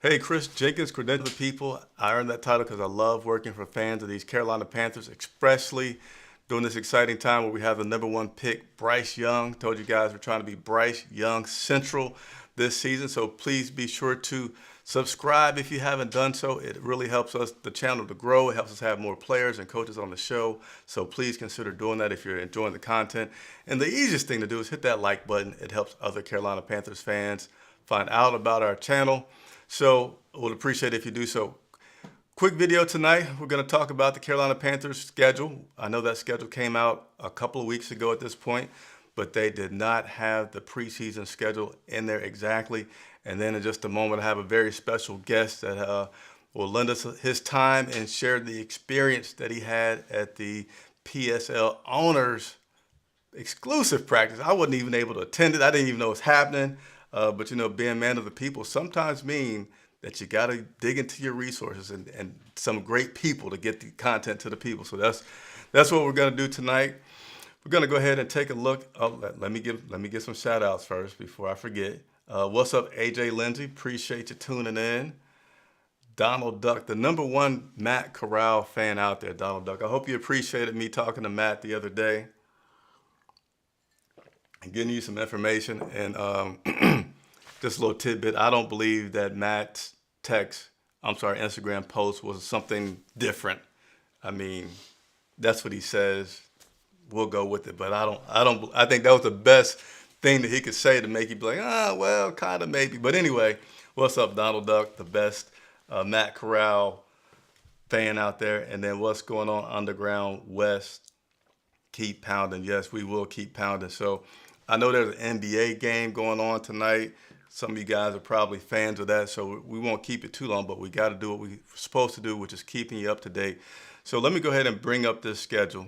Hey, Chris Jenkins, Credential the People. I earned that title because I love working for fans of these Carolina Panthers, especially during this exciting time where we have the number one pick, Bryce Young. Told you guys we're trying to be Bryce Young Central this season, so please be sure to subscribe if you haven't done so. It really helps us, the channel, to grow. It helps us have more players and coaches on the show, so please consider doing that if you're enjoying the content. And the easiest thing to do is hit that like button. It helps other Carolina Panthers fans find out about our channel. So we'll appreciate it if you do so. Quick video tonight. We're going to talk about the Carolina Panthers schedule. I know that schedule came out a couple of weeks ago at this point, but they did not have the preseason schedule in there exactly. And then in just a moment, I have a very special guest that will lend us his time and share the experience that he had at the PSL owners exclusive practice. I wasn't even able to attend it. I didn't even know it was happening. But, you know, being man of the people sometimes mean that you got to dig into your resources and some great people to get the content to the people. So that's what we're going to do tonight. We're going to go ahead and take a look. Oh, let me give some shout outs first before I forget. What's up, AJ Lindsay? Appreciate you tuning in. Donald Duck, the number one Matt Corral fan out there, Donald Duck. I hope you appreciated me talking to Matt the other day and getting you some information. And just a little tidbit, I don't believe that Matt's Instagram post was something different. I mean, that's what he says. We'll go with it. But I think that was the best thing that he could say to make you be like, well, kind of maybe. But anyway, what's up, Donald Duck, the best Matt Corral fan out there. And then what's going on, Underground West? Keep pounding. Yes, we will keep pounding. So I know there's an NBA game going on tonight. Some of you guys are probably fans of that, so we won't keep it too long, but we got to do what we're supposed to do, which is keeping you up to date. So let me go ahead and bring up this schedule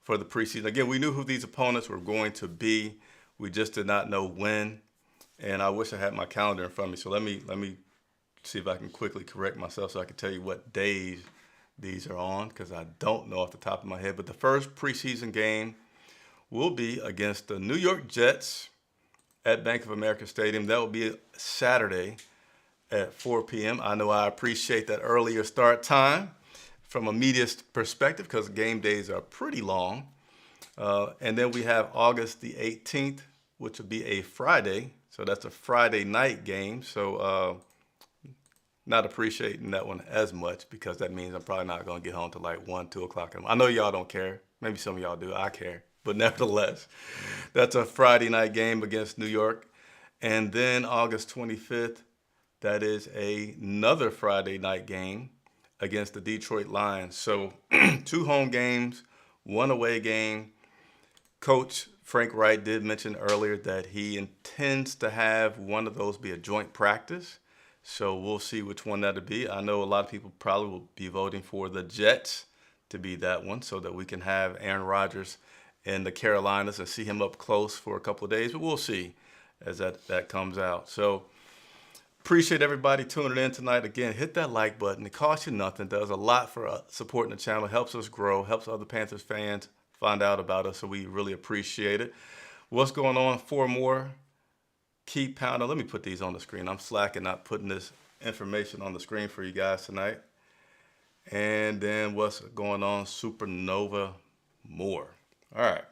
for the preseason. Again, we knew who these opponents were going to be. We just did not know when, and I wish I had my calendar in front of me. So let me see if I can quickly correct myself so I can tell you what days these are on, because I don't know off the top of my head. But the first preseason game will be against the New York Jets at Bank of America Stadium. That will be Saturday at 4 p.m. I know I appreciate that earlier start time from a media perspective because game days are pretty long. And then we have August the 18th, which will be a Friday. So that's a Friday night game. So not appreciating that one as much because that means I'm probably not going to get home till like 1, 2 o'clock. I know y'all don't care. Maybe some of y'all do. I care. But nevertheless, that's a Friday night game against New York. And then August 25th, that is another Friday night game against the Detroit Lions. So 2 home games, 1 away game. Coach Frank Wright did mention earlier that he intends to have one of those be a joint practice. So we'll see which one that'll be. I know a lot of people probably will be voting for the Jets to be that one so that we can have Aaron Rodgers in the Carolinas and see him up close for a couple of days, but we'll see as that comes out. So appreciate everybody tuning in tonight. Again, hit that like button. It costs you nothing. It does a lot for supporting the channel. It helps us grow, helps other Panthers fans find out about us, so we really appreciate it. What's going on? 4 more. Keep pounding. Let me put these on the screen. I'm slacking not putting this information on the screen for you guys tonight. And then what's going on? Supernova more. All right.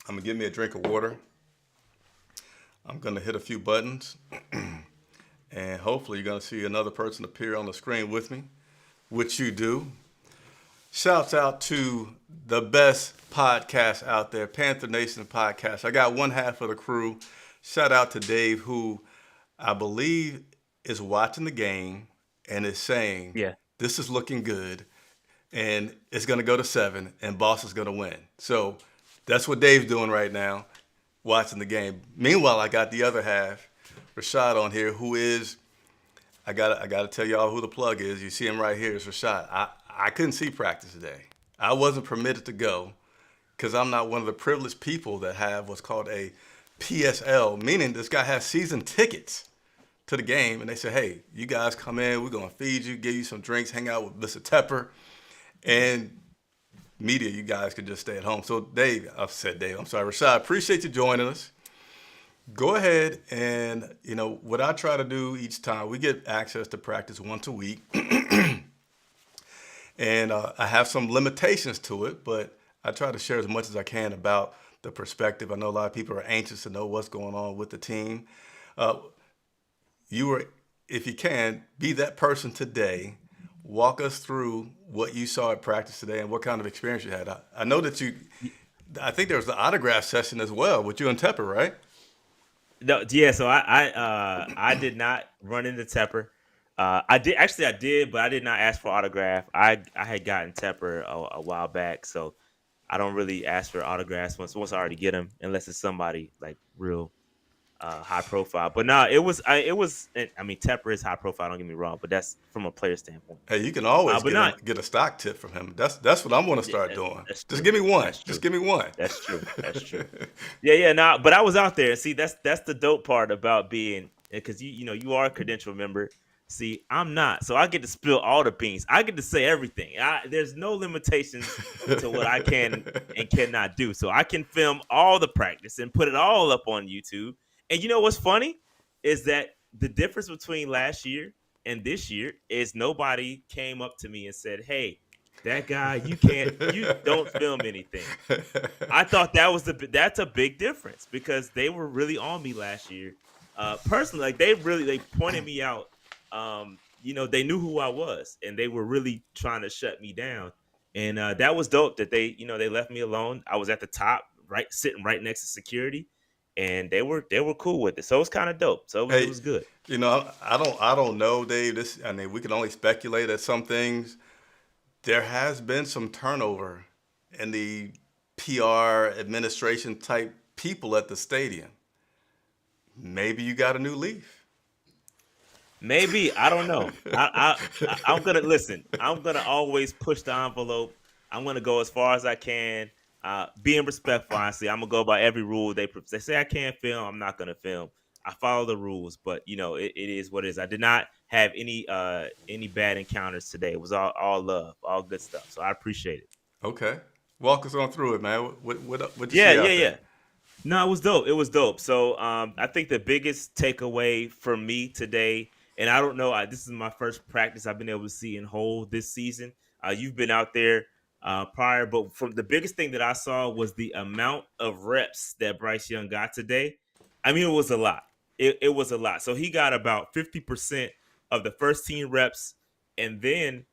I'm going to give me a drink of water. I'm going to hit a few buttons. And hopefully you're going to see another person appear on the screen with me, which you do. Shouts out to the best podcast out there, Panther Nation Podcast. I got one half of the crew. Shout out to Dave, who I believe is watching the game and is saying, this is looking good. And it's going to go to 7, and Boss is going to win. So that's what Dave's doing right now, watching the game. Meanwhile, I got the other half, Rashad, on here, who is, I gotta tell y'all who the plug is. You see him right here. It's Rashad. I couldn't see practice today. I wasn't permitted to go because I'm not one of the privileged people that have what's called a PSL, meaning this guy has season tickets to the game. And they say, hey, you guys come in. We're going to feed you, give you some drinks, hang out with Mr. Tepper. And media, you guys could just stay at home. So Rashad, appreciate you joining us. Go ahead and, what I try to do each time, we get access to practice once a week. And I have some limitations to it, but I try to share as much as I can about the perspective. I know a lot of people are anxious to know what's going on with the team. Uh, you were, if you can, be that person today. Walk us through what you saw at practice today and what kind of experience you had. I know that I think there was the autograph session as well with you and Tepper, right? No, yeah. So I did not run into Tepper. I did, but I did not ask for autograph. I had gotten Tepper a while back, so I don't really ask for autographs once I already get them, unless it's somebody like real high profile. But no, I mean, Tepper is high profile. Don't get me wrong, but that's from a player standpoint. Hey, you can always But get not get a stock tip from him. That's what I'm going to yeah, start doing. that's Just true. give me one. That's Just true. give me one. That's true. That's true. Yeah, yeah. Nah, but I was out there. See, that's the dope part about being, because you are a credential member. See, I'm not, so I get to spill all the beans. I get to say everything. There's no limitations to what I can and cannot do. So I can film all the practice and put it all up on YouTube. And you know what's funny is that the difference between last year and this year is nobody came up to me and said, "Hey, that guy, you don't film anything." I thought that's a big difference because they were really on me last year. Personally, like they pointed me out. They knew who I was and they were really trying to shut me down. And that was dope that they left me alone. I was at the top, right, sitting right next to security, and they were cool with it. So it was kind of dope. So it Hey, was good. I don't know, Dave. I mean, we can only speculate at some things. There has been some turnover in the PR administration type people at the stadium. Maybe you got a new leaf. Maybe, I don't know. I'm gonna listen. I'm gonna always push the envelope. I'm gonna go as far as I can. Being respectful, honestly, I'm gonna go by every rule they say I can't film. I'm not gonna film. I follow the rules, but it is what it is. I did not have any bad encounters today. It was all love, all good stuff. So I appreciate it. Okay, walk us on through it, man. What you Yeah, see yeah, out there? yeah. No, it was dope. It was dope. So I think the biggest takeaway for me today, and I don't know, this is my first practice I've been able to see in whole this season. You've been out there prior, but from the biggest thing that I saw was the amount of reps that Bryce Young got today. I mean, it was a lot. It was a lot. So he got about 50% of the first team reps, and then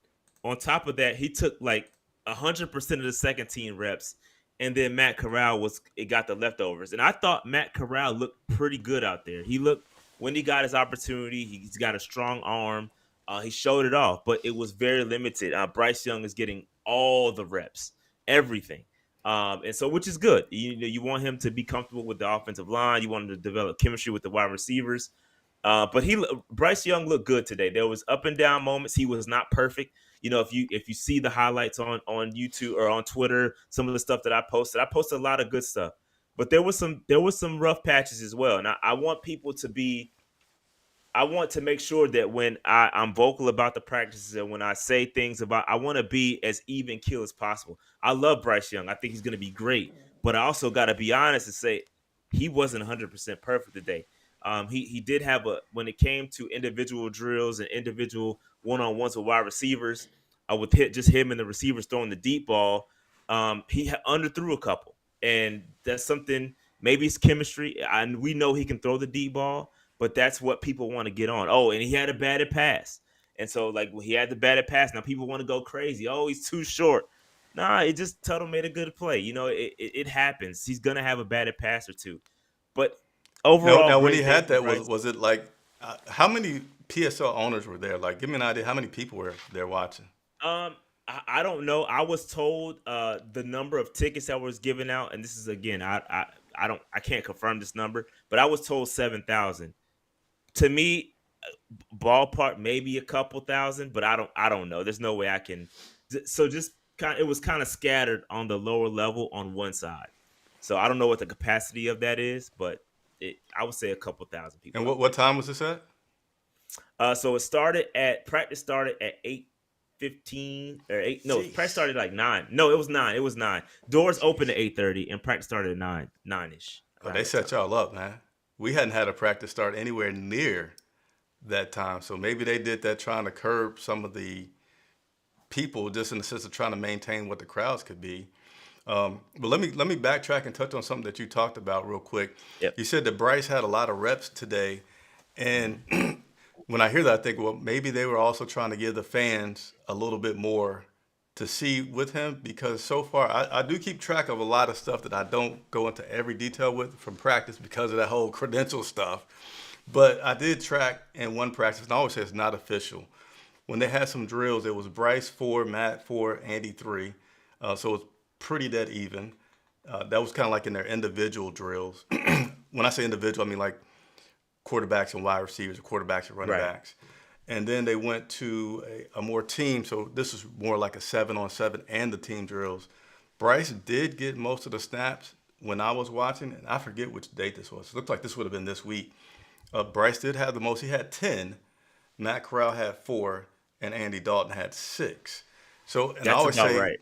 on top of that, he took like 100% of the second team reps, and then Matt Corral got the leftovers. And I thought Matt Corral looked pretty good out there. He looked, when he got his opportunity, he's got a strong arm. He showed it off, but it was very limited. Bryce Young is getting all the reps, everything. And so, which is good. You want him to be comfortable with the offensive line. You want him to develop chemistry with the wide receivers. But Bryce Young looked good today. There was up and down moments. He was not perfect. If you see the highlights on YouTube or on Twitter, some of the stuff that I posted a lot of good stuff. But there was some rough patches as well. And I want people to be I want to make sure that when I'm vocal about the practices and when I say things about, I want to be as even keel as possible. I love Bryce Young. I think he's going to be great, but I also got to be honest and say he wasn't 100% perfect today. He did have when it came to individual drills and individual one on ones with wide receivers, with just him and the receivers throwing the deep ball. He underthrew a couple, and that's something. Maybe it's chemistry, and we know he can throw the deep ball, but that's what people want to get on. Oh, and he had a batted pass. And so, like, when he had the batted pass, now people want to go crazy. Oh, he's too short. Nah, it just Tuttle made a good play. It happens. He's going to have a batted pass or two. But overall, Now when he great day had from that, Bryce. was it like how many PSL owners were there? Like, give me an idea how many people were there watching. I don't know. I was told the number of tickets that was given out, and this is again, I can't confirm this number, but I was told 7,000. To me, ballpark maybe a couple thousand, but I don't know. There's no way I can. So just it was kind of scattered on the lower level on one side. So I don't know what the capacity of that is, but I would say a couple thousand And people what out what there. time was this at? So practice started at 8:15 or eight. No, practice Jeez. started like 9. No, it was 9. It was 9. Doors opened Jeez. at 8:30 and practice started at 9 ish Oh, around they that set time. y'all up, man. we hadn't had a practice start anywhere near that time. So maybe they did that trying to curb some of the people, just in the sense of trying to maintain what the crowds could be. But let me backtrack and touch on something that you talked about real quick. Yep. You said that Bryce had a lot of reps today, and when I hear that, I think, well, maybe they were also trying to give the fans a little bit more to see with him, because so far I do keep track of a lot of stuff that I don't go into every detail with from practice because of that whole credential stuff. But I did track in one practice, and I always say it's not official. When they had some drills, it was Bryce 4, Matt 4, Andy 3. So it's pretty dead even. That was kind of like in their individual drills. When I say individual, I mean like quarterbacks and wide receivers, or quarterbacks and running Right. backs. And then they went to a more team. So this is more like a 7-on-7 and the team drills. Bryce did get most of the snaps when I was watching, and I forget which date this was. It looked like this would have been this week. Bryce did have the most. He had 10. Matt Corral had 4, and Andy Dalton had 6. So, and I That's always about say right.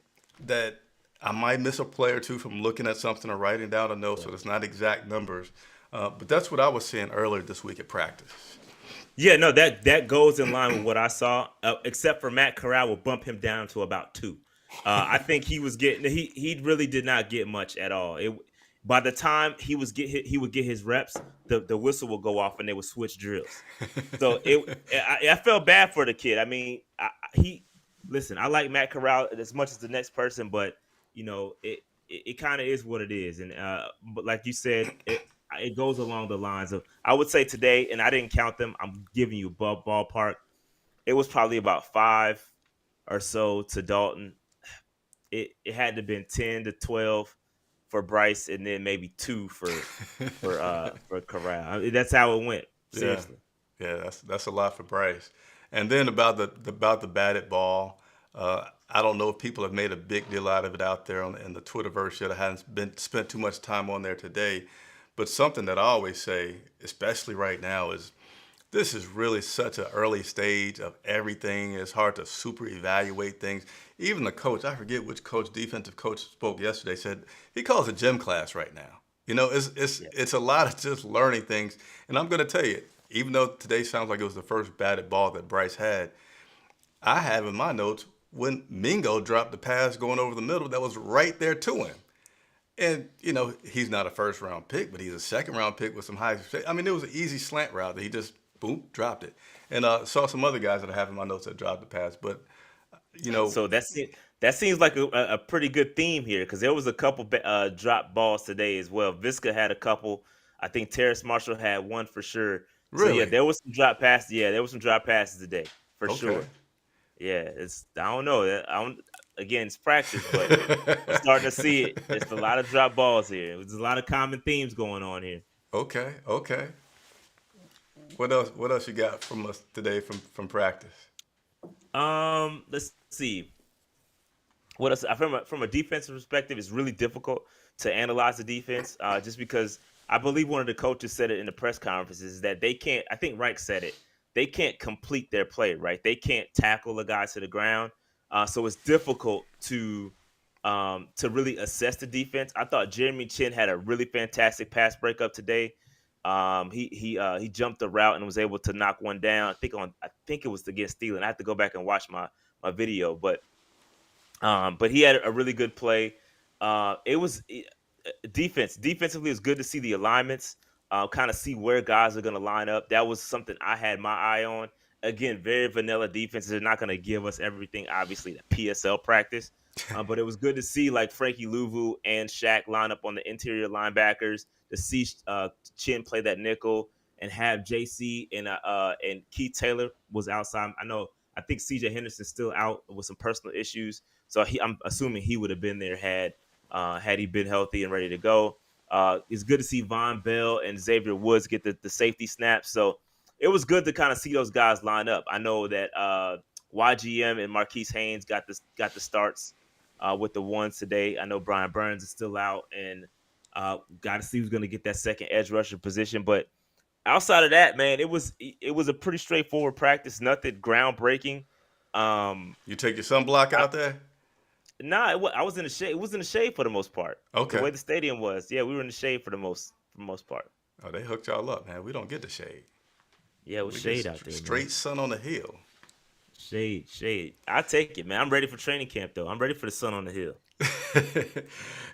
that I might miss a play or two from looking at something or writing down a note, so it's not exact numbers. But that's what I was seeing earlier this week at practice. Yeah, no, that goes in line with what I saw. Except for Matt Corral will bump him down to about 2. I think he was getting he really did not get much at all. By the time he would get his reps, the whistle would go off and they would switch drills. So I felt bad for the kid. I mean, he listen. I like Matt Corral as much as the next person, but it kind of is what it is. And but like you said, it goes along the lines of, I would say today, and I didn't count them. I'm giving you a ballpark. It was probably about 5 or so to Dalton. It had to have been 10 to 12 for Bryce, and then maybe 2 for Corral. I mean, that's how it went. Yeah, Seriously. yeah, that's a lot for Bryce. And then about the batted ball, I don't know if people have made a big deal out of it out there in the Twitterverse yet. I haven't been spent too much time on there today, but something that I always say, especially right now, is this is really such an early stage of everything. It's hard to super evaluate things. Even the coach, I forget which coach, defensive coach spoke yesterday, said he calls it gym class right now. Yeah. It's a lot of just learning things. And I'm going to tell you, even though today sounds like it was the first batted ball that Bryce had, I have in my notes when Mingo dropped the pass going over the middle that was right there to him. And, he's not a first round pick, but he's a second round pick with some high. I mean, it was an easy slant route that he just, boom, dropped it. And saw some other guys that I have in my notes that dropped the pass. But, So that seems like a pretty good theme here, because there was a couple drop balls today as well. Visca had a couple. I think Terrace Marshall had one for sure. So yeah, really, there was some drop passes. Yeah, there was some drop passes today for okay. sure. Yeah, I don't know. I don't. Again, it's practice, but I'm starting to see it. There's a lot of drop balls here. There's a lot of common themes going on here. Okay, okay. What else? What else you got from us today from practice? Let's see. What else? From a defensive perspective, it's really difficult to analyze the defense, just because I believe one of the coaches said it in the press conferences, is that they can't. I think Reich said it. They can't complete their play, right? They can't tackle a guy to the ground, so it's difficult to really assess the defense. I thought Jeremy Chin had a really fantastic pass breakup today. He jumped the route and was able to knock one down. I think it was against Thielen. I have to go back and watch my video, but he had a really good play. It was defensively. It was good to see the alignments, kind of see where guys are going to line up. That was something I had my eye on. Again, very vanilla defenses. They're not going to give us everything, obviously, the PSL practice. But it was good to see like Frankie Louvu and Shaq line up on the interior linebackers, to see Chin play that nickel, and have JC and Keith Taylor was outside. I think CJ Henderson's still out with some personal issues, so I'm assuming he would have been there had he been healthy and ready to go. It's good to see Von Bell and Xavier Woods get the safety snaps. So it was good to kind of see those guys line up. I know that YGM and Marquise Haynes got the starts with the ones today. I know Brian Burns is still out, and got to see who's going to get that second edge rusher position. But outside of that, man, it was a pretty straightforward practice. Nothing groundbreaking. You take your sunblock out there? Nah, I was in the shade. It was in the shade for the most part. The Okay. way the stadium was, yeah, we were in the shade for the most part. Oh, they hooked y'all up, man. We don't get the shade. Yeah, it was We get shade out there, man. straight sun on the hill. Shade, shade. I take it, man. I'm ready for training camp though. I'm ready for the sun on the hill.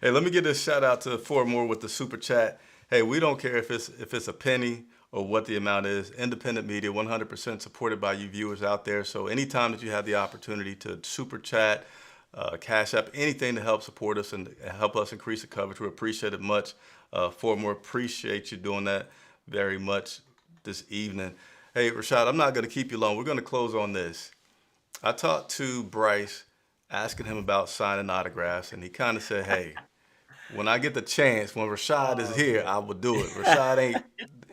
Hey, let me give this shout out to four more with the super chat. Hey, we don't care if it's a penny or what the amount is. Independent media, 100% supported by you viewers out there. So anytime that you have the opportunity to super chat, cash app, anything to help support us and help us increase the coverage, we appreciate it much. Four more, appreciate you doing that very much this evening. Hey, Rashad, I'm not going to keep you long. We're going to close on this. I talked to Bryce, asking him about signing autographs, and he kind of said, "Hey, when I get the chance, when Rashad is here, I will do it.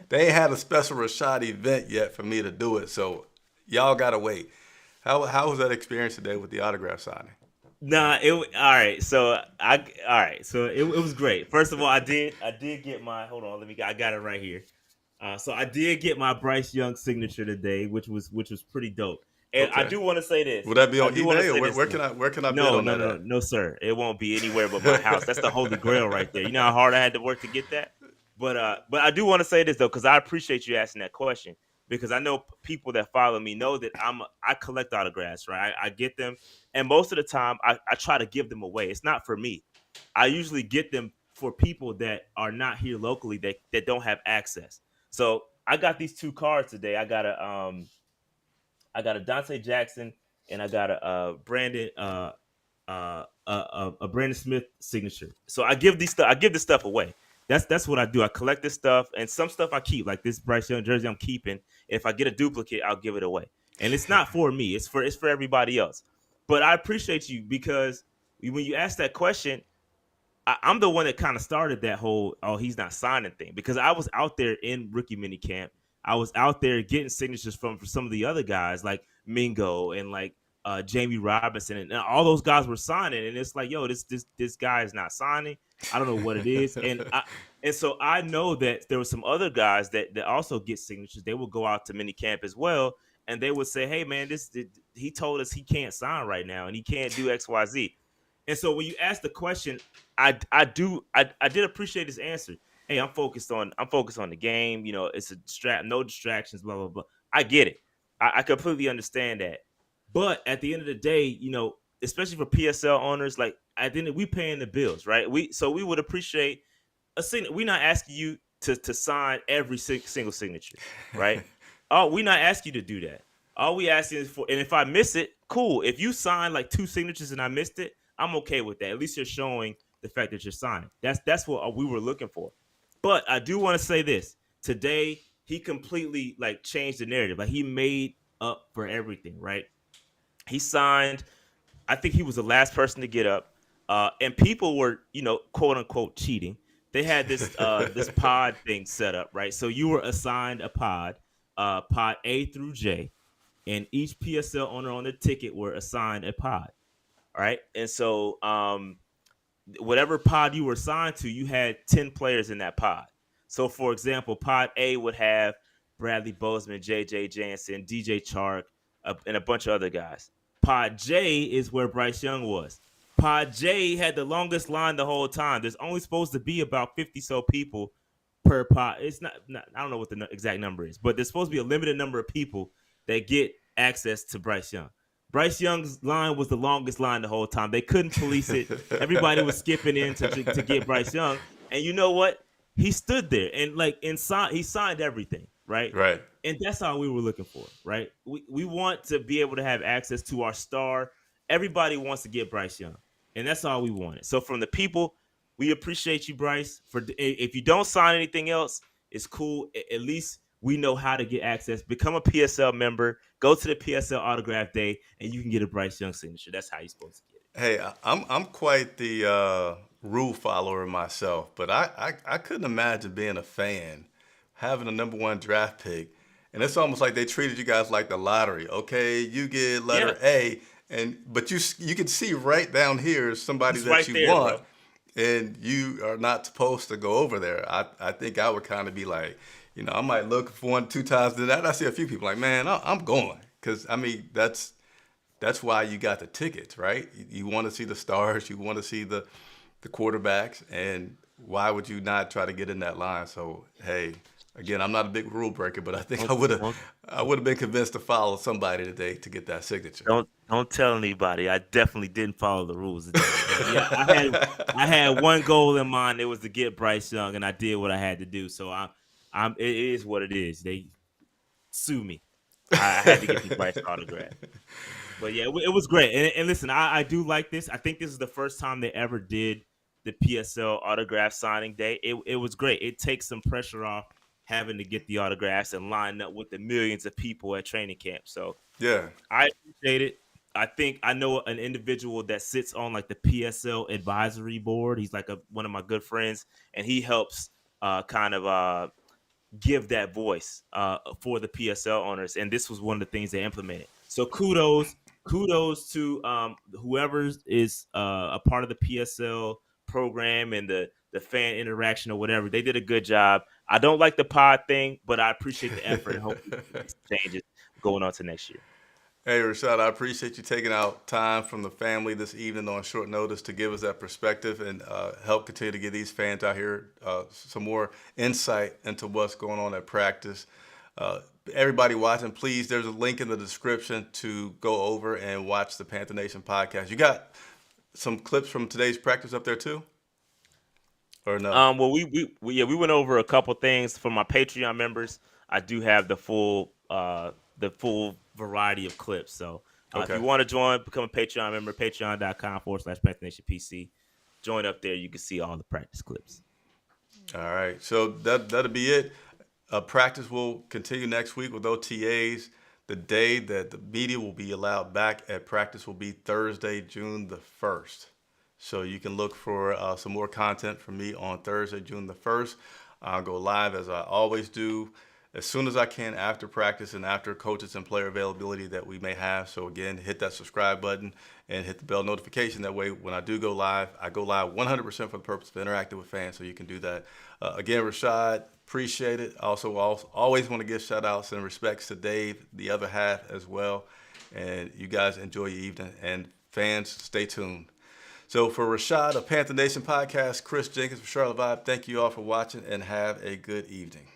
They ain't had a special Rashad event yet for me to do it, so y'all gotta wait." How was that experience today with the autograph signing? Nah, all right. So it was great. First of all, I did get my hold on, I got it right here. So I did get my Bryce Young signature today, which was pretty dope. And I Okay, do want to say this. will that be I on do want to eBay or say where, this where though. can I bid No, on no, that no, at? no, sir. It won't be anywhere but my house. That's the holy grail right there. You know how hard I had to work to get that. But I do want to say this though, because I appreciate you asking that question, because I know people that follow me know that I collect autographs, right? I get them, and most of the time I try to give them away. It's not for me. I usually get them for people that are not here locally that don't have access. So I got these two cards today. I got a Dante Jackson and I got a Brandon Smith signature. So I give this stuff away. That's what I do. I collect this stuff, and some stuff I keep, like this Bryce Young jersey I'm keeping. If I get a duplicate, I'll give it away. And it's not for me. It's for everybody else. But I appreciate you, because when you ask that question, I'm the one that kind of started that whole he's not signing thing, because I was out there in rookie mini camp. I was out there getting signatures from some of the other guys like Mingo and like Jamie Robinson, and all those guys were signing, and it's like, yo, this guy is not signing. I don't know what it is, and so I know that there were some other guys that also get signatures. They would go out to mini camp as well, and they would say, hey man, he told us he can't sign right now and he can't do XYZ. And so when you ask the question, I did appreciate his answer. Hey, I'm focused on the game. You know, it's a no distractions, blah blah blah. I get it. I completely understand that. But at the end of the day, especially for PSL owners, like at the end, we paying the bills, right? We would appreciate a signature. We're not asking you to sign every single signature, right? Oh, we're not asking you to do that. All we asking is for, and if I miss it, cool. If you sign like two signatures and I missed it, I'm okay with that. At least you're showing the fact that you're signing. That's what we were looking for. But I do want to say this. Today, he completely like changed the narrative. Like he made up for everything, right? He signed. I think he was the last person to get up. And people were, quote unquote cheating. They had this pod thing set up, right? So you were assigned a pod, pod A through J, and each PSL owner on the ticket were assigned a pod. All right. And so whatever pod you were assigned to, you had 10 players in that pod. So for example, pod A would have Bradley Bozeman, JJ Jansen, DJ Chark, and a bunch of other guys. Pod J is where Bryce Young was. Pod J had the longest line the whole time. There's only supposed to be about 50 so people per pod. It's not I don't know what the exact number is, but there's supposed to be a limited number of people that get access to Bryce Young. Bryce Young's line was the longest line the whole time. They couldn't police it. Everybody was skipping in to get Bryce Young. And you know what? He stood there and he signed everything, right? Right. And that's all we were looking for, right? We want to be able to have access to our star. Everybody wants to get Bryce Young, and that's all we wanted. So from the people, we appreciate you, Bryce. If you don't sign anything else, it's cool. At least we know how to get access. Become a PSL member. Go to the PSL autograph day, and you can get a Bryce Young signature. That's how you're supposed to get it. Hey, I'm quite the rule follower myself, but I couldn't imagine being a fan, having a number one draft pick, and it's almost like they treated you guys like the lottery. Okay, you get letter Yeah, A, but you can see right down here is somebody it's that right you there, want, bro. and you are not supposed to go over there. I think I would kind of be like, I might look for one, two times. Then I see a few people like, man, I'm going, because I mean that's why you got the tickets, right? You want to see the stars, you want to see the quarterbacks, and why would you not try to get in that line? So hey, again, I'm not a big rule breaker, but I think Don't don't I would have been convinced to follow somebody today to get that signature. don't tell anybody. I definitely didn't follow the rules today. But yeah, I had one goal in mind. It was to get Bryce Young, and I did what I had to do. So I'm it is what it is. They sue me. I had to get the Bryce autograph. But yeah, it was great. And listen, I do like this. I think this is the first time they ever did the PSL autograph signing day. It was great. It takes some pressure off having to get the autographs and line up with the millions of people at training camp. So Yeah. I appreciate it. I think I know an individual that sits on like the PSL advisory board. He's like one of my good friends, and he helps kind of give that voice for the PSL owners. And this was one of the things they implemented. So kudos to whoever is a part of the PSL program and the fan interaction or whatever. They did a good job. I don't like the pod thing, but I appreciate the effort and hope we can make some changes going on to next year. Hey, Rashad, I appreciate you taking out time from the family this evening on short notice to give us that perspective and help continue to give these fans out here some more insight into what's going on at practice. Everybody watching, please, there's a link in the description to go over and watch the Panther Nation podcast. You got some clips from today's practice up there too? Or no? Well, we went over a couple things for my Patreon members. I do have the full variety of clips. So if Okay. you want to join, become a Patreon member, patreon.com/PantherNationPC. Join up there. You can see all the practice clips. All right. So that'll be it. Practice will continue next week with OTAs. The day that the media will be allowed back at practice will be Thursday, June the 1st. So you can look for some more content from me on Thursday, June the 1st. I'll go live as I always do as soon as I can after practice and after coaches and player availability that we may have. So again, hit that subscribe button and hit the bell notification. That way, when I do go live 100% for the purpose of interacting with fans. So you can do that. Again, Rashad, appreciate it. Also, always want to give shout outs and respects to Dave, the other half as well. And you guys enjoy your evening. And fans, stay tuned. So for Rashad of Panther Nation Podcast, Chris Jenkins for Charlotte Vibe, thank you all for watching and have a good evening.